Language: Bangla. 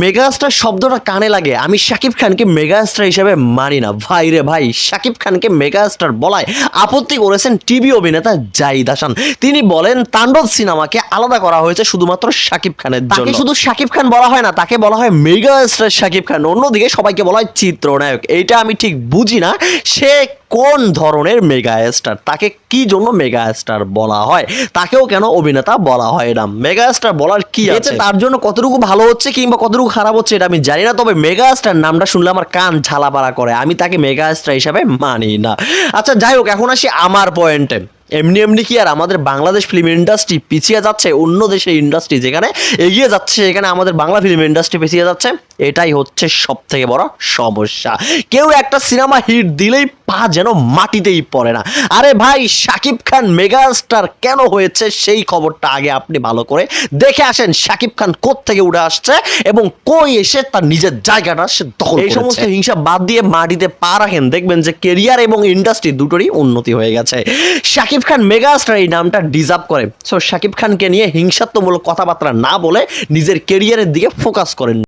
মেগাস্টার শব্দটা কানে লাগে, আমি শাকিব খানকে মেগাস্টার হিসেবে মানি না ভাই রে ভাই। শাকিব খানকে মেগাস্টার বলায় আপত্তি করেছেন টিভি অভিনেতা জাহিদ হাসান। তিনি বলেন তাণ্ডব সিনেমাকে আলাদা করা হয়েছে শুধুমাত্র শাকিব খানের জন্য। তাকে শুধু শাকিব খান বলা হয় না, তাকে বলা হয় মেগাস্টার শাকিব খান, অন্যদিকে সবাইকে বলা হয় চিত্রনায়ক। এইটা আমি ঠিক বুঝি না, সে কোন ধরনের মেগা স্টার, তাকে কি জন্য মেগা স্টার বলা হয়, তাকেও কেন অভিনেতা বলা হয় না? মেগা স্টার বলার কি আছে? তার জন্য কতটুকু ভালো হচ্ছে কিংবা কতটুকু খারাপ হচ্ছে এটা আমি জানি না, তবে মেগা স্টার নামটা শুনলে আমার কান ঝালাপালা করে, আমি তাকে মেগা স্টার হিসাবে মানি না। আচ্ছা যাই হোক, এখন আসি আমার পয়েন্টে। এমনি এমনি কি আর আমাদের বাংলাদেশ ফিল্ম ইন্ডাস্ট্রি পিছিয়ে যাচ্ছে? অন্য দেশের ইন্ডাস্ট্রি যেখানে এগিয়ে যাচ্ছে সেখানে আমাদের বাংলা ফিল্ম ইন্ডাস্ট্রি পিছিয়ে যাচ্ছে, এটাই হচ্ছে সব থেকে বড় সমস্যা। কেউ একটা সিনেমা হিট দিলেই পা যেন মাটিতেই পড়ে না। আরে ভাই, শাকিব খান মেগাস্টার কেন হয়েছে সেই খবরটা আগে আপনি ভালো করে দেখে আসেন। শাকিব খান কোত্থেকে উঠে আসছে এবং কই এসে তার নিজের জায়গাটা সে দখল করেছে। এই সমস্ত হিংসা বাদ দিয়ে মাটিতে পা রাখেন, দেখবেন যে কেরিয়ার এবং ইন্ডাস্ট্রি দুটোরই উন্নতি হয়ে গেছে। শাকিব খান মেগাস্টার এই নামটা ডিজার্ভ করে। সো শাকিব খানকে নিয়ে হিংসাত্মমূলক কথাবার্তা না বলে নিজের কেরিয়ারের দিকে ফোকাস করেন।